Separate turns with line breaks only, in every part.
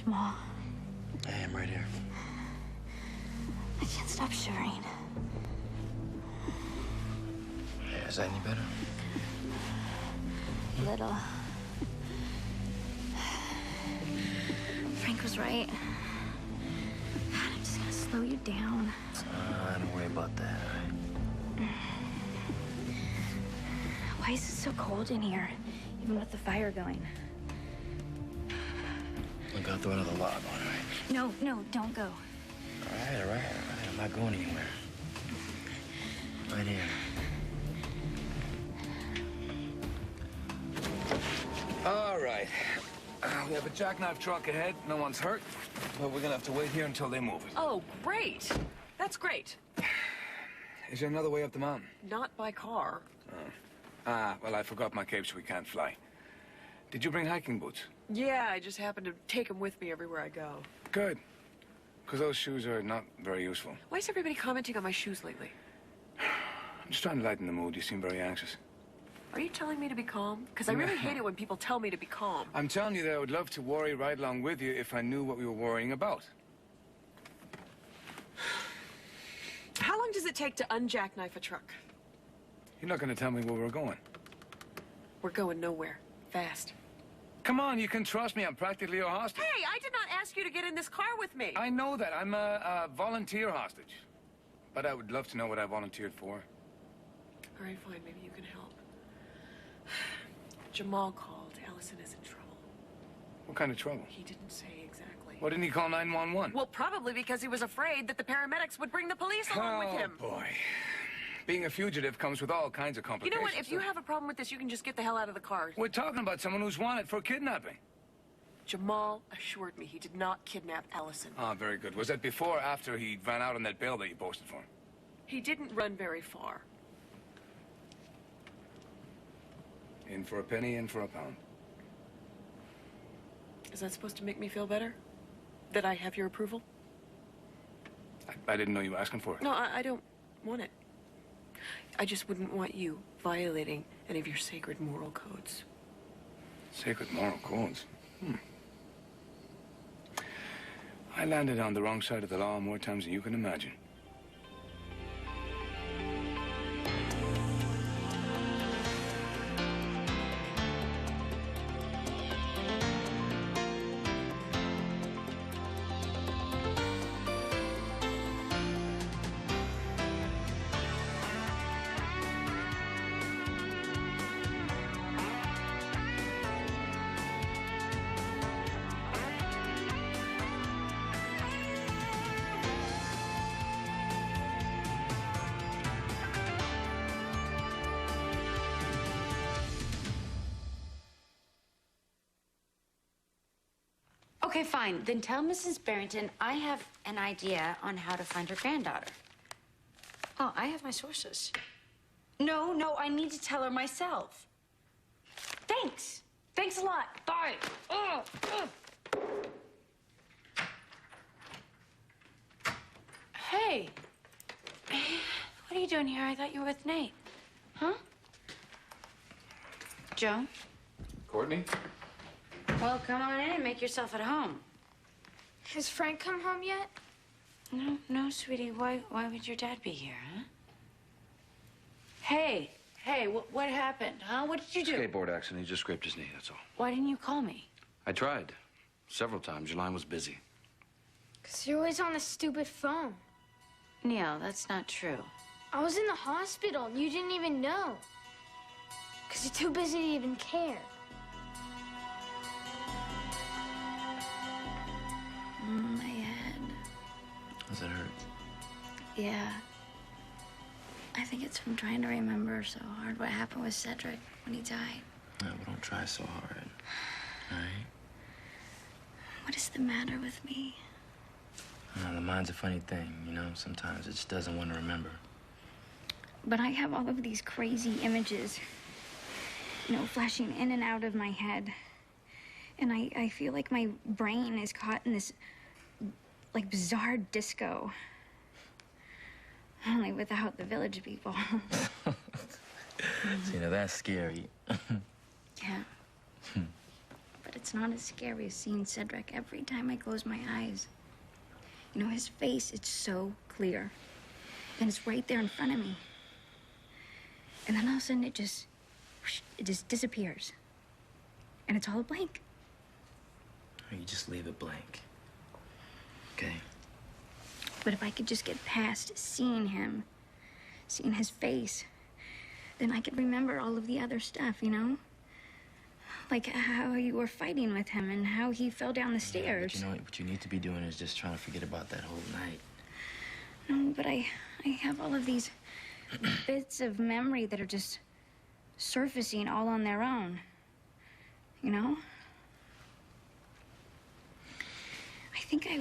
Jamal.
Hey, I'm right here.
I can't stop shivering.
Hey, is that any better?
Little. Frank was right. God, I'm just gonna slow you down.
Don't worry about that, all right?
Why is it so cold in here, even with the fire going?
Look out the window of the log, all right?
No, don't go.
All right. I'm not going anywhere. Right here.
All right. We have a jackknife truck ahead. No one's hurt. But we're gonna have to wait here until they move it.
Oh, great. That's great.
Is there another way up the mountain?
Not by car.
Well, I forgot my cape so we can't fly. Did you bring hiking boots?
Yeah, I just happen to take them with me everywhere I go.
Good. Because those shoes are not very useful.
Why is everybody commenting on my shoes lately?
I'm just trying to lighten the mood. You seem very anxious.
Are you telling me to be calm? Because I really hate it when people tell me to be calm.
I'm telling you that I would love to worry right along with you if I knew what we were worrying about.
How long does it take to unjackknife a truck?
You're not going to tell me where we're going.
We're going nowhere. Fast.
Come on, you can trust me. I'm practically your hostage.
Hey, I did not ask you to get in this car with me.
I know that. I'm a volunteer hostage. But I would love to know what I volunteered for.
All right, fine. Maybe you can help. Jamal called. Allison is in trouble.
What kind of trouble?
He didn't say exactly.
Why didn't he call 911?
Well, probably because he was afraid that the paramedics would bring the police along with him.
Oh, boy. Being a fugitive comes with all kinds of
You
complications.
know what? If you have a problem with this, you can just get the hell out of the car.
We're talking about someone who's wanted for kidnapping.
Jamal assured me he did not kidnap Allison.
Ah, very good. Was that before or after he ran out on that bail that you posted for him?
He didn't run very far.
In for a penny, in for a pound.
Is that supposed to make me feel better? That I have your approval?
I didn't know you were asking for it.
No, I don't want it. I just wouldn't want you violating any of your sacred moral codes.
Sacred moral codes? I landed on the wrong side of the law more times than you can imagine.
Okay, fine. Then tell Mrs. Barrington I have an idea on how to find her granddaughter. Oh, I have my sources. No, I need to tell her myself. Thanks. Thanks a lot. Bye. Hey. What are you doing here? I thought you were with Nate. Huh? Joan?
Courtney?
Well, come on in and make yourself at home.
Has Frank come home yet?
No, sweetie. Why would your dad be here, huh? Hey, what happened, huh? What did you do?
Skateboard accident. He just scraped his knee, that's all.
Why didn't you call me?
I tried. Several times. Your line was busy.
'Cause you're always on the stupid phone.
Neil, that's not true.
I was in the hospital and you didn't even know. 'Cause you're too busy to even care.
My head.
Does it hurt?
Yeah. I think it's from trying to remember so hard what happened with Cedric when he died.
No, but don't try so hard. All right?
What is the matter with me?
The mind's a funny thing, you know? Sometimes it just doesn't want to remember.
But I have all of these crazy images, flashing in and out of my head. And I feel like my brain is caught in this, bizarre disco. Only without the village people.
See, now that's scary.
Yeah. But but it's not as scary as seeing Cedric every time I close my eyes. You know, his face, it's so clear. And it's right there in front of me. And then all of a sudden it just disappears. And it's all a blank.
You just leave it blank. Okay?
But if I could just get past seeing him, seeing his face, then I could remember all of the other stuff, you know? Like how you were fighting with him and how he fell down the stairs.
But you know what you need to be doing is just trying to forget about that whole night.
No, but I have all of these bits of memory that are just surfacing all on their own. You know? I think I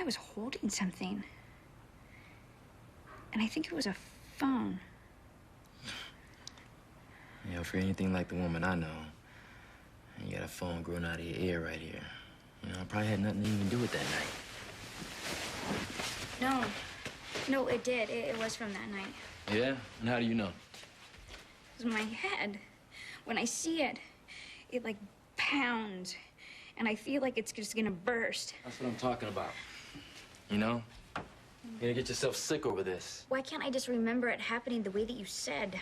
was holding something. And I think it was a phone.
You know, if you're anything like the woman I know, and you got a phone growing out of your ear right here, you know, it probably had nothing to even do with that night.
No, it did. It was from that night.
Yeah? And how do you know?
It was my head. When I see it, it like pounds. And I feel like it's just gonna burst.
That's what I'm talking about. You know? You're gonna get yourself sick over this.
Why can't I just remember it happening the way that you said?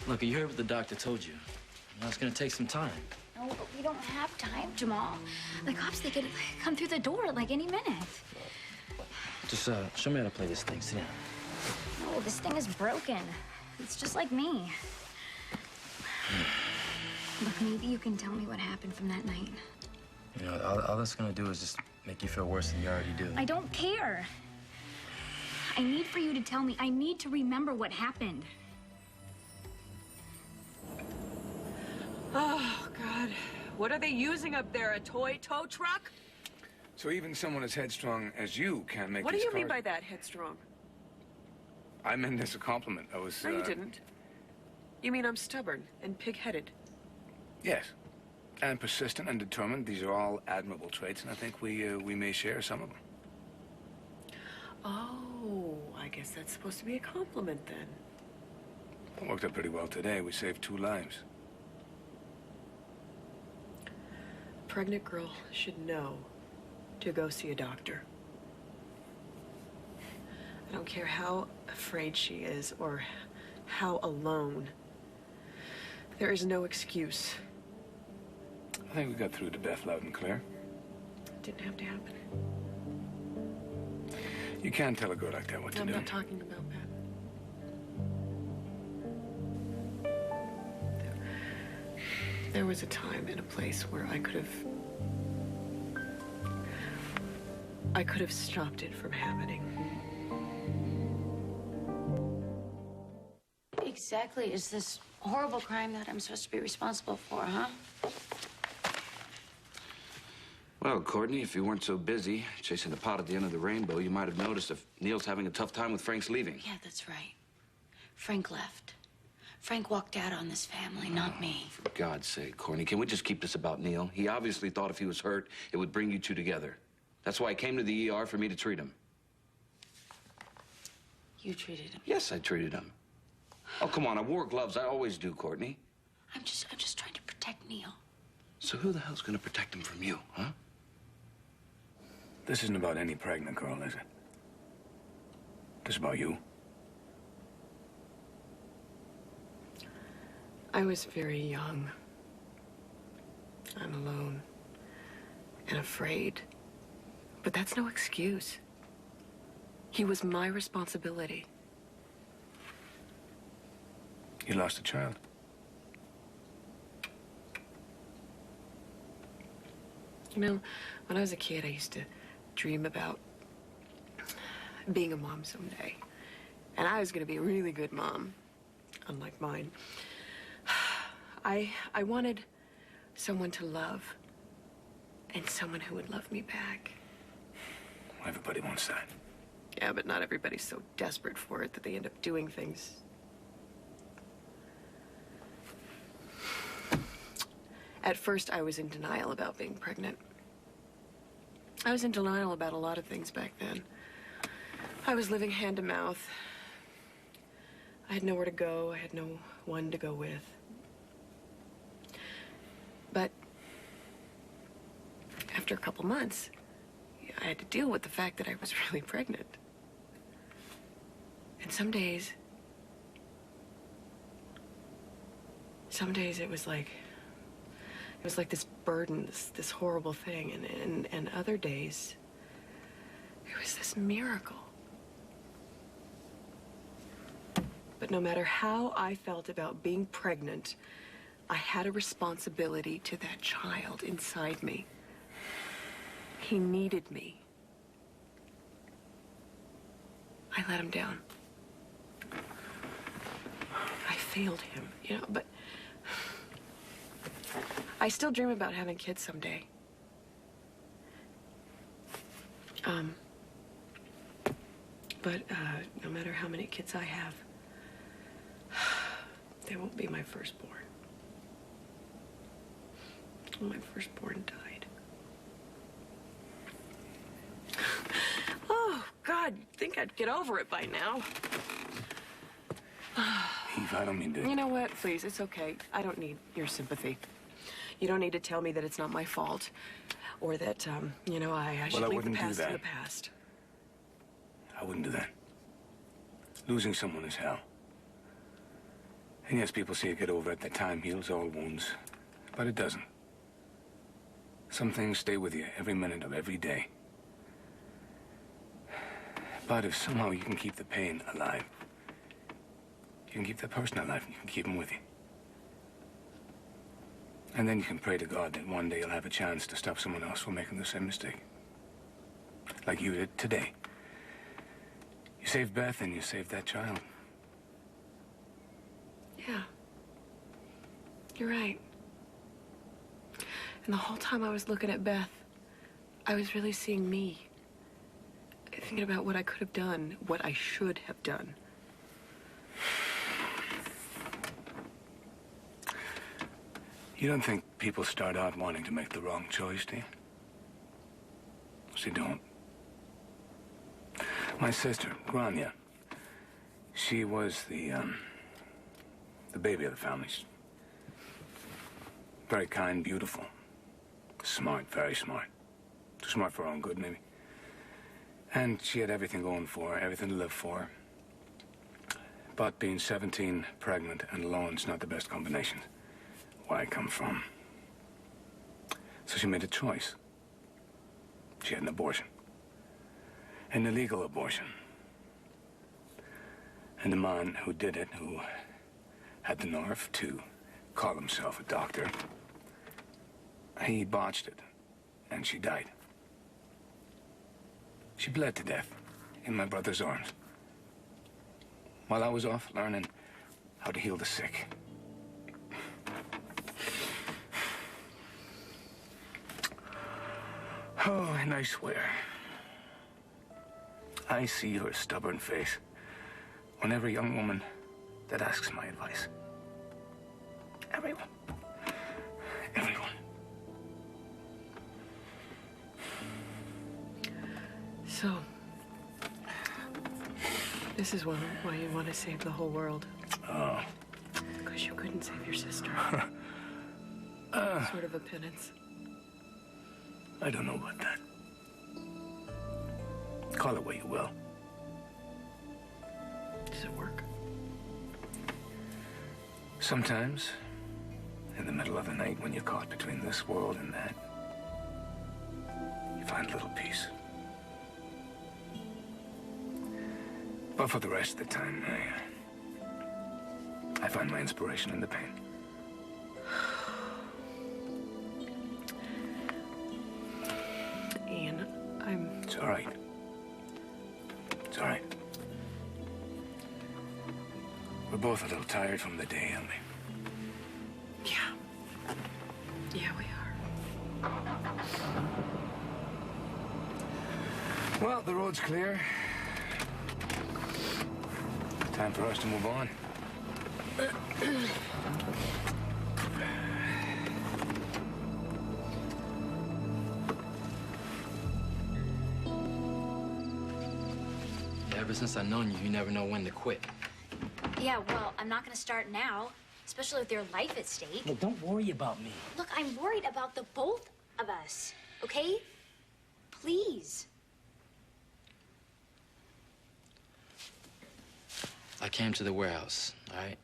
Look, you heard what the doctor told you. You know, it's gonna take some time.
No, but we don't have time, Jamal. The cops, they could come through the door like any minute.
Just, show me how to play this thing. Sit down.
No, this thing is broken. It's just like me. Look, maybe you can tell me what happened from that night.
You know, all that's gonna do is just make you feel worse than you already do.
I don't care. I need for you to tell me. I need to remember what happened.
Oh, God. What are they using up there? A toy tow truck?
So even someone as headstrong as you can't make
What do
these
you mean
cars-
by that, headstrong?
I meant this a compliment. I was,
No, you didn't. You mean I'm stubborn and pig-headed?
Yes. And persistent and determined. These are all admirable traits, and I think we may share some of them.
Oh, I guess that's supposed to be a compliment, then.
It worked out pretty well today. We saved 2 lives.
A pregnant girl should know to go see a doctor. I don't care how afraid she is or how alone. There is no excuse.
I think we got through to Beth loud and clear.
It didn't have to happen.
You can't tell a girl like that what to
I'm
do.
not talking about that. There was a time and a place where I could have stopped it from happening.
What exactly is this horrible crime that I'm supposed to be responsible for, huh?
Well, Courtney, if you weren't so busy chasing the pot at the end of the rainbow, you might have noticed if Neil's having a tough time with Frank's leaving.
Yeah, that's right. Frank left. Frank walked out on this family, not me.
For God's sake, Courtney, can we just keep this about Neil? He obviously thought if he was hurt, it would bring you two together. That's why he came to the ER for me to treat him.
You treated him.
Yes, I treated him. Oh, come on, I wore gloves. I always do, Courtney.
I'm just trying to protect Neil.
So who the hell's gonna protect him from you, huh?
This isn't about any pregnant girl, is it? This is about you.
I was very young. I'm alone and afraid. But that's no excuse. He was my responsibility.
You lost a child.
You know, when I was a kid, I used to dream about being a mom someday. And I was going to be a really good mom, unlike mine. I wanted someone to love and someone who would love me back.
Everybody wants that.
Yeah, but not everybody's so desperate for it that they end up doing things. At first, I was in denial about being pregnant. I was in denial about a lot of things back then. I was living hand to mouth. I had nowhere to go. I had no one to go with. after a couple months, I had to deal with the fact that I was really pregnant. And some days it was like this burden, this horrible thing, and other days it was this miracle. But no matter how I felt about being pregnant, I had a responsibility to that child inside me. He needed me. I let him down. I failed him, you know, but I still dream about having kids someday. But no matter how many kids I have, they won't be my firstborn. My firstborn died. Oh, God, you'd think I'd get over it by now.
Eve, I don't mean to...
You know what? Please, it's okay. I don't need your sympathy. You don't need to tell me that it's not my fault, or that, you know, I should leave the past in the past.
I wouldn't do that. Losing someone is hell. And yes, people say get over it, that time heals all wounds. But it doesn't. Some things stay with you every minute of every day. But if somehow you can keep the pain alive, you can keep that person alive, you can keep him with you. And then you can pray to God that one day you'll have a chance to stop someone else from making the same mistake. Like you did today. You saved Beth and you saved that child.
Yeah. You're right. And the whole time I was looking at Beth, I was really seeing me. Thinking about what I could have done, what I should have done.
You don't think people start out wanting to make the wrong choice, do you? She don't. My sister, Grania, she was the baby of the family. Very kind, beautiful. Smart, very smart. Too smart for her own good, maybe. And she had everything going for her, everything to live for. But being 17, pregnant, and alone's not the best combination. Where I come from. So she made a choice. She had an abortion. An illegal abortion. And the man who did it, who had the nerve to call himself a doctor, he botched it, and she died. She bled to death in my brother's arms. While I was off learning how to heal the sick. Oh, and I swear, I see her stubborn face on every young woman that asks my advice. Everyone. Everyone.
So, this is why you want to save the whole world.
Oh.
Because you couldn't save your sister. Sort of a penance.
I don't know about that. Call it what you will.
Does it work?
Sometimes, in the middle of the night when you're caught between this world and that, you find a little peace. But for the rest of the time, I find my inspiration in the pain.
Ian,
It's all right. It's all right. We're both a little tired from the day, aren't we?
Yeah. Yeah, we are.
Well, the road's clear. Time for us to move on.
Ever since I've known you, you never know when to quit.
Yeah, well, I'm not gonna start now, especially with your life at stake.
Look, don't worry about me.
Look, I'm worried about the both of us. okay? Please.
I came to the warehouse, all right?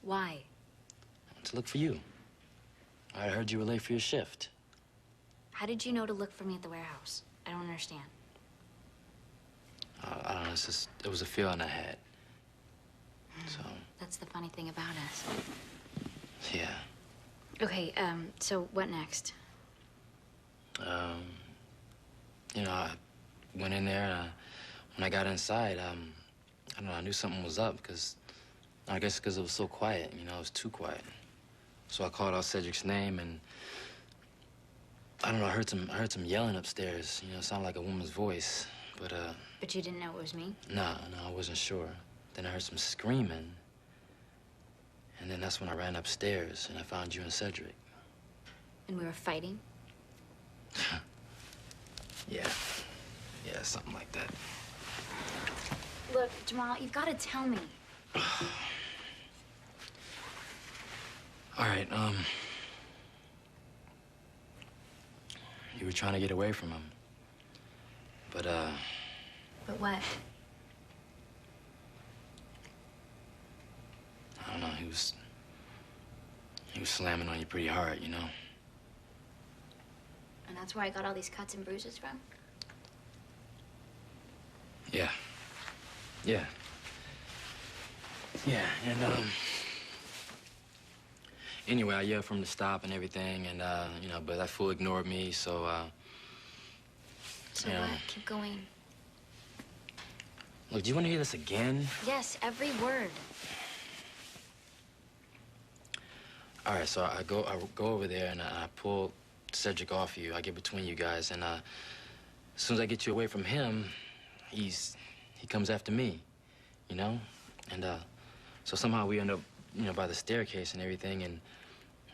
Why?
To look for you. I heard you were late for your shift.
How did you know to look for me at the warehouse? I don't understand.
I don't know, it was a feeling I had. So,
That's the funny thing about us.
yeah.
Okay, so what next?
You know, I went in there, and when I got inside, I don't know, I knew something was up because, I guess because it was so quiet, you know, it was too quiet. So I called out Cedric's name, and I don't know, I heard some yelling upstairs. You know, it sounded like a woman's voice, but
But you didn't know it was me?
no, I wasn't sure. Then I heard some screaming, and then that's when I ran upstairs, and I found you and Cedric.
And we were fighting?
Yeah, something like that.
Look, Jamal, you've got to tell me.
All right, you were trying to get away from him, but
But what?
I don't know, he was slamming on you pretty hard, you know?
And that's where I got all these cuts and bruises from?
Yeah. And, anyway, I yelled for him to stop and everything, and, you know, but that fool ignored me, so,
So
you know.
what? Keep going.
Look, do you want to hear this again?
Yes, every word.
All right, so I go over there, and I pull Cedric off you. I get between you guys, and, as soon as I get you away from him, he comes after me, you know? And, so somehow we end up, you know, by the staircase and everything, and,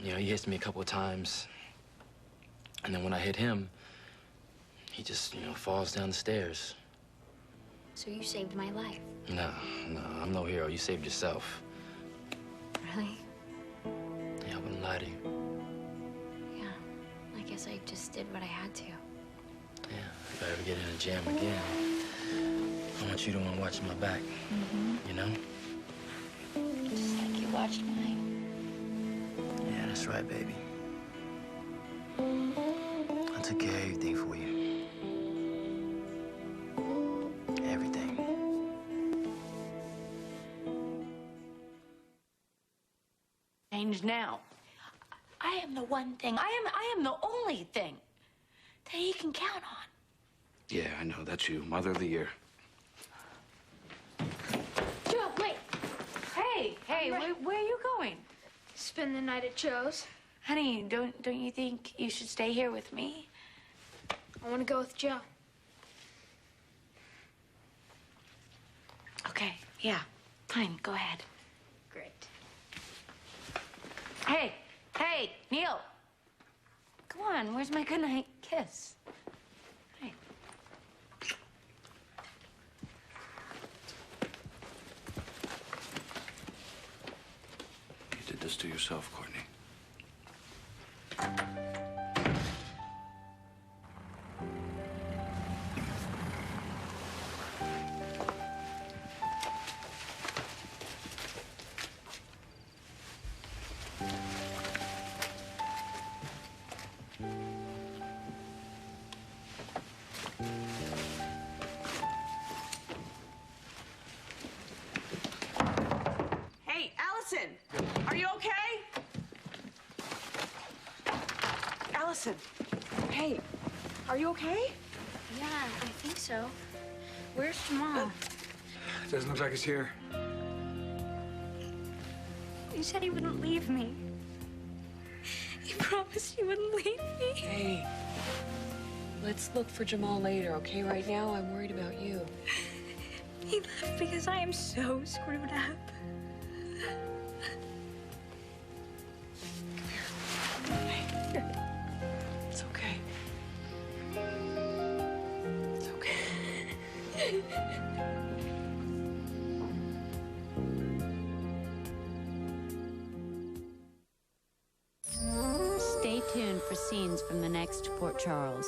you know, he hits me a couple of times. And then when I hit him, he just, you know, falls down the stairs.
So you saved my life.
No, I'm no hero. You saved yourself.
Really?
Yeah, I wouldn't lie to you.
Yeah. I guess I just did what I had to.
Yeah, if I ever get in a jam again, I want you the one watching my back. You know?
Just like you watched mine.
Yeah, that's right, baby. I took care of everything for you. Everything.
Change now. I am the one thing, I am the only thing that he can count on.
Yeah, I know. That's you. Mother of the Year.
Joe, wait. Hey, where are you going?
Spend the night at Joe's.
Honey, don't you think you should stay here with me?
I want to go with Joe.
Okay, yeah, fine, go ahead.
Great.
Hey, Neil. Come on, where's my goodnight kiss? Hey.
You did this to yourself, Courtney.
Hey, Allison, are you okay? Allison, hey, are you okay?
Yeah, I think so. Where's Jamal?
Doesn't look like he's here.
He said he wouldn't leave me. He promised he wouldn't leave me.
Hey, let's look for Jamal later, okay? Right now, I'm worried about you.
He left because I am so screwed up.
It's okay. It's okay.
Stay tuned for scenes from the next Port Charles.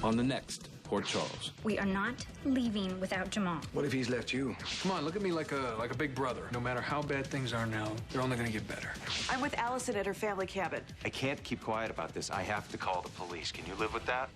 On the next Port Charles.
We are not leaving without Jamal.
What if he's left you? Come on, look at me like a big brother. No matter how bad things are now, they're only gonna get better.
I'm with Allison at her family cabin.
I can't keep quiet about this. I have to call the police. Can you live with that?